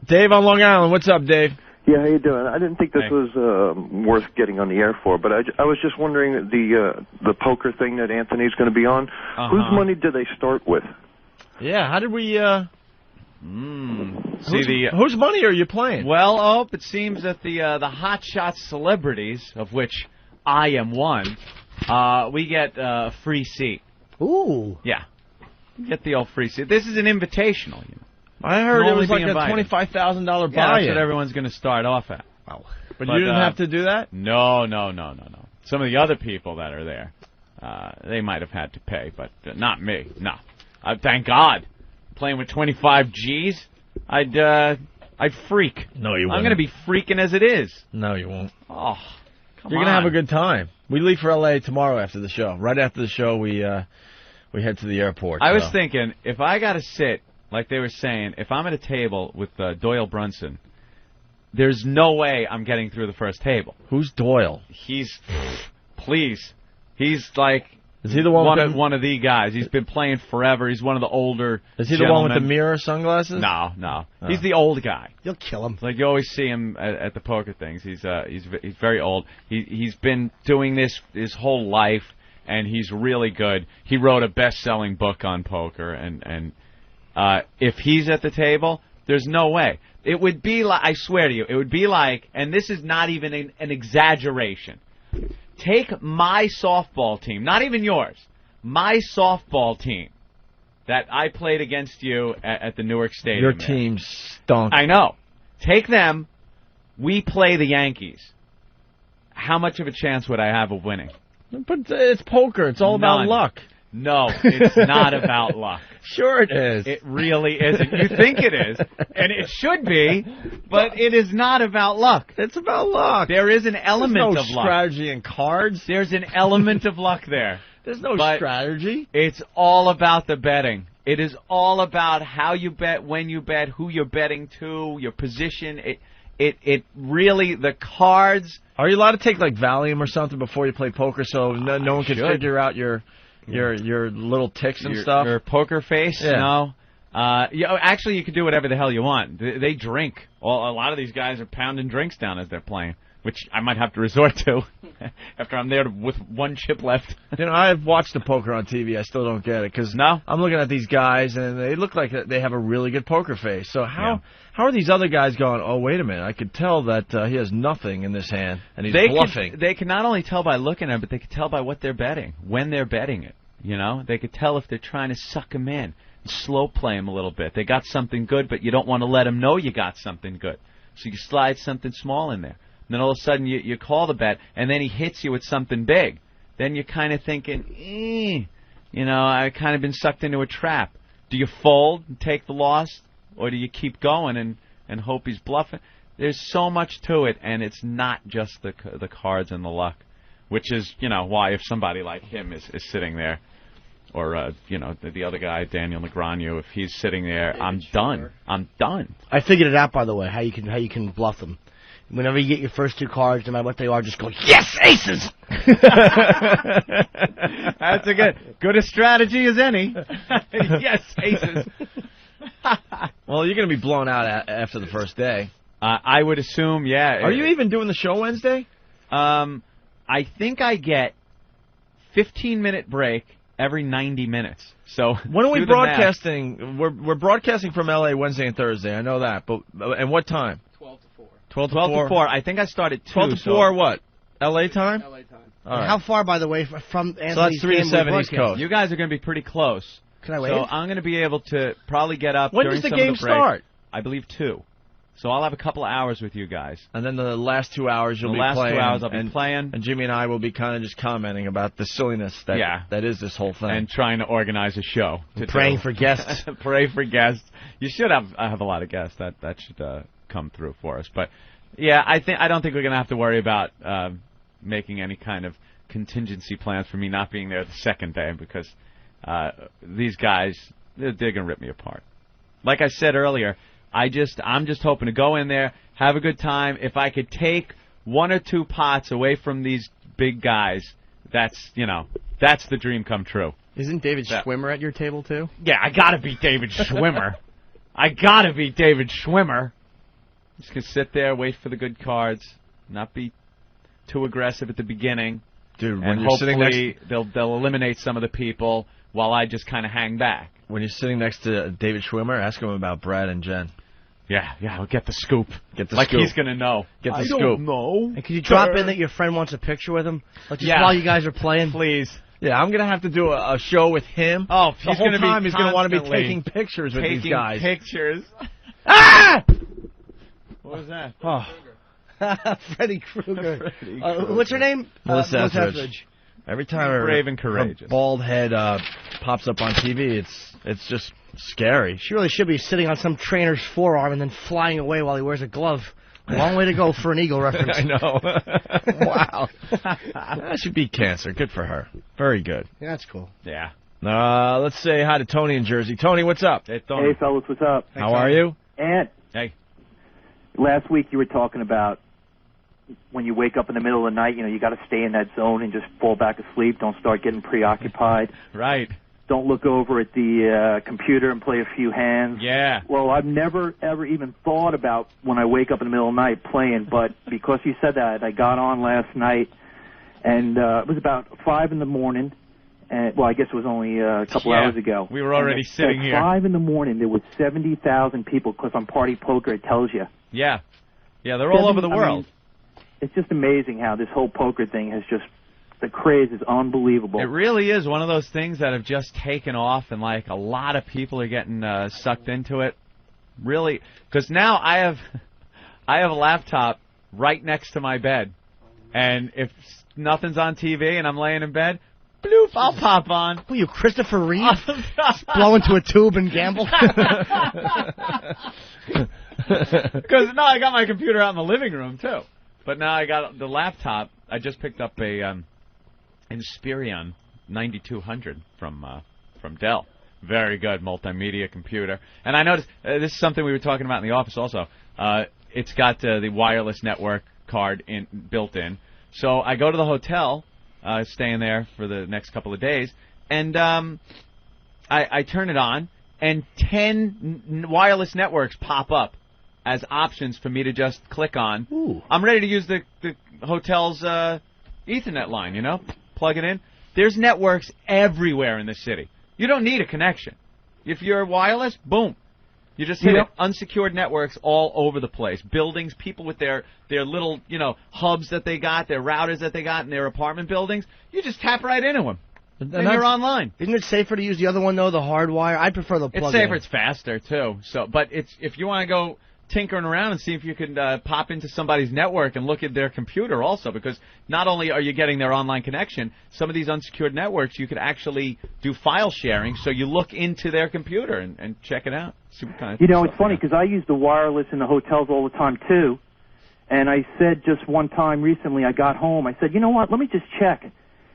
Dave on Long Island. What's up, Dave? Yeah, how you doing? I didn't think this was worth getting on the air for, but I was just wondering the poker thing that Anthony's going to be on. Whose money do they start with? Yeah, how did we... whose money are you playing? Well, it seems that the hotshot celebrities, of which I am one, we get a free seat. Ooh. Yeah. We get the old free seat. This is an invitational, you know. I heard it was like a $25,000 buy-in. Yeah, that's what everyone's going to start off at. Wow. But you didn't have to do that? No. Some of the other people that are there, they might have had to pay, but not me. No. Thank God. Playing with 25 G's, I'd freak. No, you won't. I'm going to be freaking as it is. No, you won't. Oh, come You're going to have a good time. We leave for L.A. tomorrow after the show. Right after the show, we head to the airport. I was thinking, if I got to sit, like they were saying, if I'm at a table with Doyle Brunson, there's no way I'm getting through the first table. Who's Doyle? He's like... Is he the one of the guys? He's been playing forever. He's one of the olvery Is he the one with the mirror sunglasses? No. Oh. He's the old guy. You'll kill him. Like you always see him at the poker things. He's very old. He's been doing this his whole life, and he's really good. He wrote a best-selling book on poker, and if he's at the table, there's no way. It would be like, I swear to you, it would be like, and this is not even an exaggeration. Take my softball team, not even yours, my softball team that I played against you at the Newark Stadium. Your team stunk. I know. Take them. We play the Yankees. How much of a chance would I have of winning? But it's poker. It's all about luck. No, it's not about luck. Sure it is. It really isn't. You think it is, and it should be, but it is not about luck. It's about luck. There is an element of luck. There's no strategy in cards. There's an element of luck there. There's no strategy. It's all about the betting. It is all about how you bet, when you bet, who you're betting to, your position. It really, the cards. Are you allowed to take like Valium or something before you play poker so no one can figure out your little ticks and stuff? Your poker face? Yeah. No. Actually, you can do whatever the hell you want. They drink. Well, a lot of these guys are pounding drinks down as they're playing, which I might have to resort to after I'm there with one chip left. You know, I've watched the poker on TV. I still don't get it because I'm looking at these guys and they look like they have a really good poker face. So how are these other guys going, oh, wait a minute, I could tell that he has nothing in this hand and he's bluffing. They can not only tell by looking at it, but they can tell by what they're betting, when they're betting it. You know, they could tell if they're trying to suck him in, slow play him a little bit. They got something good, but you don't want to let them know you got something good. So you slide something small in there. And then all of a sudden you call the bet, and then he hits you with something big. Then you're kind of thinking, I've kind of been sucked into a trap. Do you fold and take the loss, or do you keep going and hope he's bluffing? There's so much to it, and it's not just the cards and the luck, which is, why if somebody like him is sitting there, or, the other guy, Daniel Negreanu, if he's sitting there, I'm done. I'm done. I figured it out, by the way, how you can bluff them. Whenever you get your first two cards, no matter what they are, just go, yes, aces! That's good a strategy as any. Yes, aces. Well, you're going to be blown out after the first day. I would assume, yeah. Are you even doing the show Wednesday? I think I get 15-minute break every 90 minutes. So when are we broadcasting? We're broadcasting from L.A. Wednesday and Thursday. I know that. But and what time? 12 to 4. 12 to 4. I think I start at 2. 12 to 4 what? L.A. time? L.A. time. All right. How far, by the way, from Anthony's So that's 3 to 7 East Coast. You guys are going to be pretty close. Can I wait? So I'm going to be able to probably get up When during does the some of game the break. start? I believe 2. So I'll have a couple of hours with you guys. And then the last 2 hours you'll be playing. The last 2 hours I'll be playing. And Jimmy and I will be kind of just commenting about the silliness that is this whole thing. And trying to organize a show. Praying for guests. Pray for guests. You should have a lot of guests. That should come through for us. But, yeah, I don't think we're going to have to worry about making any kind of contingency plans for me not being there the second day because these guys, they're going to rip me apart. Like I said earlier, I'm just hoping to go in there, have a good time. If I could take 1 or 2 pots away from these big guys, that's the dream come true. Isn't David Schwimmer at your table too? Yeah, I gotta beat David Schwimmer. Just gonna sit there, wait for the good cards, not be too aggressive at the beginning. Dude, when and you're sitting hopefully they'll eliminate some of the people while I just kind of hang back. When you're sitting next to David Schwimmer, ask him about Brad and Jen. Yeah, I'll get the scoop. Get the like scoop. He's gonna know. Get the I scoop. don't know. And could you drop in that your friend wants a picture with him? Like just while you guys are playing? Please. Yeah, I'm gonna have to do a show with him. Oh, the he's whole gonna time be he's gonna want to be constantly taking pictures with these guys. Pictures. Ah! What was that? Oh. Freddy Krueger. What's her name? Melissa Etheridge. Etheridge. Every time her, Brave and her courageous. bald head pops up on TV, it's just scary. She really should be sitting on some trainer's forearm and then flying away while he wears a glove. A long way to go for an Eagle reference. I know. Wow. That should beat cancer. Good for her. Very good. Yeah, that's cool. Yeah. Let's say hi to Tony in Jersey. Tony, what's up? Hey, Tony. Hey, fellas, what's up? How are you? Ant, Hey. last week you were talking about when you wake up in the middle of the night, you got to stay in that zone and just fall back asleep. Don't start getting preoccupied. Right. Don't look over at the computer and play a few hands. Yeah. Well, I've never, ever even thought about when I wake up in the middle of the night playing, but because you said that, I got on last night, and it was about 5 in the morning. And, well, I guess it was only a couple hours ago. We were already sitting here. At 5 in the morning, there was 70,000 people, because on Party Poker, it tells you. Yeah. Yeah, they're all over the world. I mean, it's just amazing how this whole poker thing has just, the craze is unbelievable. It really is one of those things that have just taken off, and like a lot of people are getting sucked into it. Really, because now I have a laptop right next to my bed, and if nothing's on TV and I'm laying in bed, bloop, I'll pop on. Who are you, Christopher Reeve? Blow into a tube and gamble? Because now I got my computer out in the living room too, but now I got the laptop. I just picked up a Inspiron 9200 from Dell. Very good multimedia computer. And I noticed this is something we were talking about in the office also. It's got the wireless network card built in. So I go to the hotel, staying there for the next couple of days, and I turn it on, and 10 wireless networks pop up as options for me to just click on. Ooh. I'm ready to use the hotel's Ethernet line, plug it in. There's networks everywhere in the city. You don't need a connection. If you're wireless, boom. You just hit it. Unsecured networks all over the place. Buildings, people with their little, hubs that they got, their routers that they got in their apartment buildings. You just tap right into them. And you're online. Isn't it safer to use the other one, though, the hard wire? I prefer the plug-in. It's safer. It's faster, too. But if you want to go tinkering around and see if you can pop into somebody's network and look at their computer also, because not only are you getting their online connection, some of these unsecured networks you could actually do file sharing, so you look into their computer and check it out. See what kind of it's funny because I use the wireless in the hotels all the time too, and I said just one time recently I got home, I said, you know what, let me just check.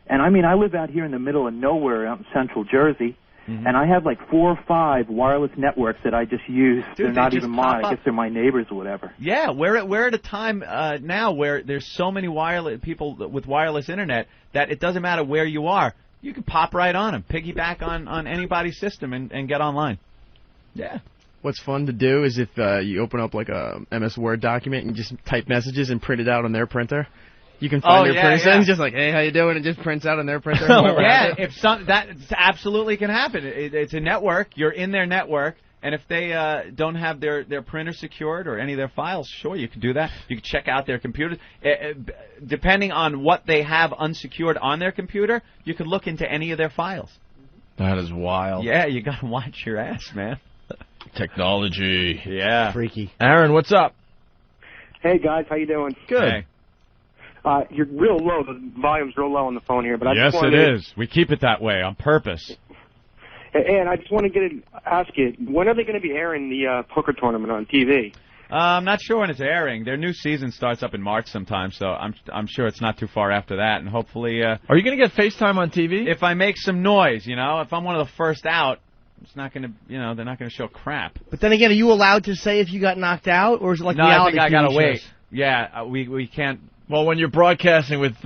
And I live out here in the middle of nowhere out in central Jersey. Mm-hmm. And I have like 4 or 5 wireless networks that I just use. Dude, they're not even mine. I guess they're my neighbors or whatever. Yeah, we're at a time now where there's so many wireless people with wireless internet that it doesn't matter where you are. You can pop right on them, piggyback on anybody's system and get online. Yeah. What's fun to do is if you open up like a MS Word document and just type messages and print it out on their printer. You can find their person, just like, hey, how you doing? And just prints out on their printer. Yeah, that absolutely can happen. It's a network. You're in their network, and if they don't have their printer secured or any of their files, sure, you can do that. You can check out their computers. Depending on what they have unsecured on their computer, you can look into any of their files. That is wild. Yeah, you got to watch your ass, man. Technology. Yeah. Freaky. Aaron, what's up? Hey, guys, how you doing? Good. Hey. You're real low. The volume's real low on the phone here. But I yes, just it is. We keep it that way on purpose. And I just want to ask you, when are they going to be airing the poker tournament on TV? I'm not sure when it's airing. Their new season starts up in March sometime, so I'm sure it's not too far after that. And hopefully, are you going to get FaceTime on TV? If I make some noise, if I'm one of the first out, it's not going to, they're not going to show crap. But then again, are you allowed to say if you got knocked out, or is it like reality? No, I think I got to TV wait. shows? Yeah, we can't. Well, when you're broadcasting with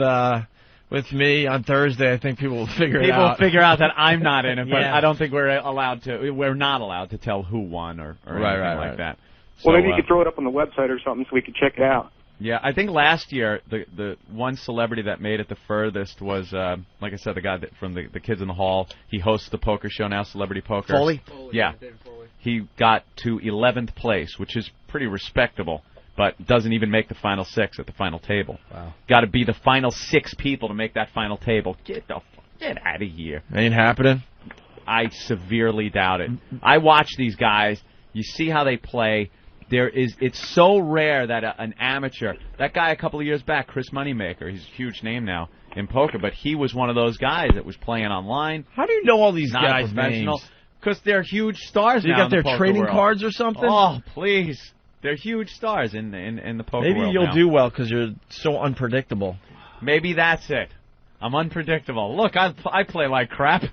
me on Thursday, I think people will figure it out. People will figure out that I'm not in it, but Yeah. I don't think we're not allowed to tell who won or anything like that. Well, maybe you could throw it up on the website or something so we could check it out. Yeah, I think last year the one celebrity that made it the furthest was, like I said, the guy from the Kids in the Hall. He hosts the poker show now, Celebrity Poker. Foley? Yeah. He got to 11th place, which is pretty respectable, but doesn't even make the final 6 at the final table. Wow. Got to be the final 6 people to make that final table. Get out of here. Ain't happening? I severely doubt it. I watch these guys. You see how they play. It's so rare that an amateur, that guy a couple of years back, Chris Moneymaker, he's a huge name now in poker, but he was one of those guys that was playing online. How do you know all these not guys' professional? names? Because they're huge stars So you now got their in the poker trading world. cards or something? Oh, please. They're huge stars in the poker Maybe world you'll now. do well because you're so unpredictable. Maybe that's it. I'm unpredictable. Look, I play like crap.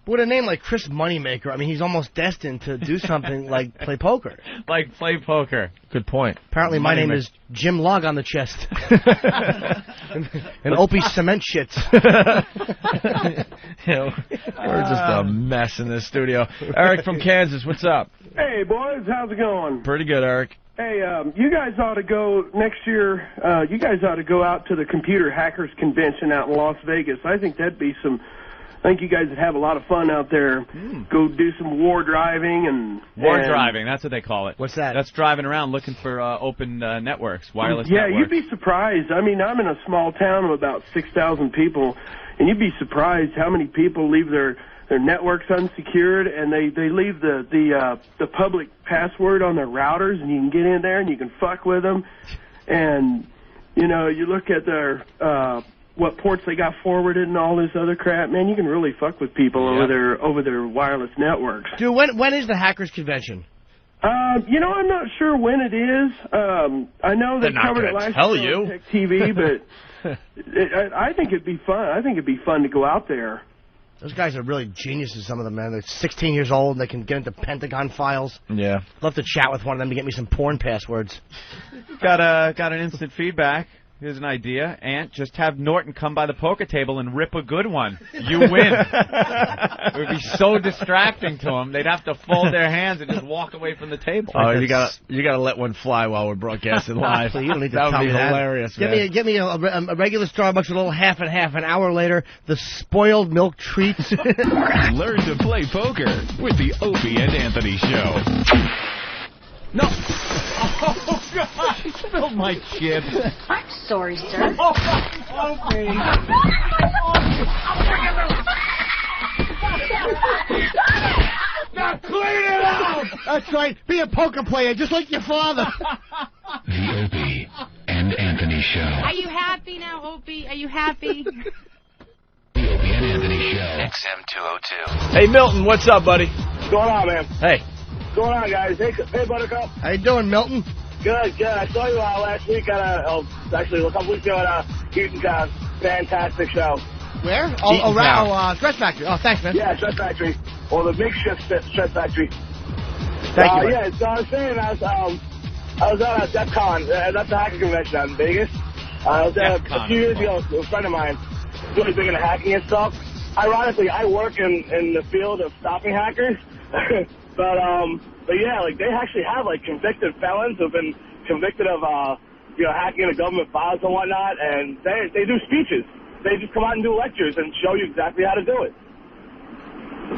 With a name like Chris Moneymaker, I mean, he's almost destined to do something like play poker. Like play poker. Good point. Apparently my name is Jim Log on the chest. and Opie cement shits. We're just a mess in this studio. Eric from Kansas, what's up? Hey, boys, how's it going? Pretty good, Eric. Hey, you guys ought to go next year. You guys ought to go out to the Computer Hackers Convention out in Las Vegas. I think that'd be I think you guys would have a lot of fun out there. Go do some war driving and driving. That's what they call it. What's that? That's driving around looking for open networks, wireless yeah, networks. you'd be surprised. I mean, I'm in a small town of about 6,000 people, and you'd be surprised how many people leave their networks unsecured, and they leave the public password on their routers, and you can get in there and you can fuck with them. And you know, you look at their what ports they got forwarded and all this other crap, man, you can really fuck with people over their wireless networks. Dude, when is the Hackers Convention? You know, I'm not sure when it is. I know they covered it last year on Tech TV, but I think it'd be fun. I think it'd be fun to go out there. Those guys are really geniuses, some of them, man. They're 16 years old, and they can get into Pentagon files. Yeah. Love to chat with one of them to get me some porn passwords. Got an instant feedback. Here's an idea. Ant, just have Norton come by the poker table and rip a good one. You win. It would be so distracting to them. They'd have to fold their hands and just walk away from the table. Oh, you gotta let one fly while we're broadcasting live. You don't need to that tell would be me hilarious, man. Get me a regular Starbucks with a little half and half. An hour later, the spoiled milk treats. Learn to play poker with the Opie and Anthony Show. No. Oh, God. He spilled my chip. I'm sorry, sir. Okay. Now clean it out! That's right. Be a poker player, just like your father. The Opie and Anthony Show. Are you happy now, Opie? Are you happy? The Opie and Anthony Show. XM202. Hey, Milton, what's up, buddy? What's going on, man? Hey. What's going on, guys? Hey, Buttercup. How you doing, Milton? Good. I saw you last week actually a couple weeks ago at Houston's fantastic show. Where? Stress Factory. Oh, thanks, man. Yeah, Stress Factory. Or the makeshift Stress Factory. Thank you. Yeah, so I was saying, I was out at DEF CON. That's the hacker convention out in Vegas. I was there a few years ago with a friend of mine, really big into hacking and stuff. Ironically, I work in the field of stopping hackers. But yeah, like they actually have like convicted felons who've been convicted of hacking into government files and whatnot, and they do speeches. They just come out and do lectures and show you exactly how to do it.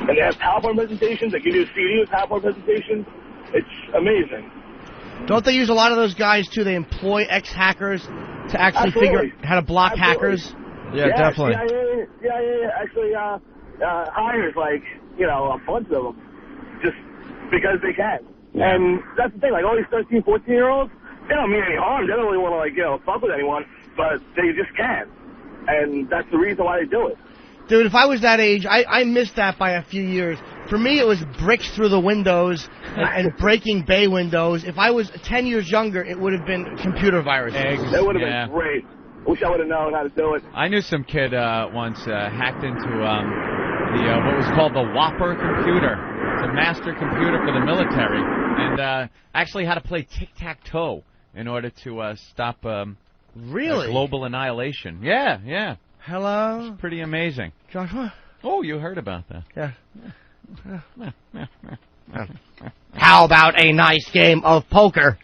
And they have PowerPoint presentations. They give you a CD with PowerPoint presentations. It's amazing. Don't they use a lot of those guys too? They employ ex-hackers to actually figure out how to block hackers. Yeah, definitely. CIA actually hires a bunch of them just because they can. Yeah. And that's the thing, like all these 13, 14-year-olds, they don't mean any harm. They don't really want to, fuck with anyone, but they just can. And that's the reason why they do it. Dude, if I was that age, I missed that by a few years. For me, it was bricks through the windows and breaking bay windows. If I was 10 years younger, it would have been computer viruses. That would have been great. Wish I would have known how to do it. I knew some kid once hacked into what was called the Whopper computer. It's a master computer for the military, and actually had to play tic-tac-toe in order to stop global annihilation. Yeah. Hello? It's pretty amazing. Joshua? Oh, you heard about that. Yeah. How about a nice game of poker?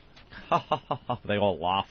They all laugh.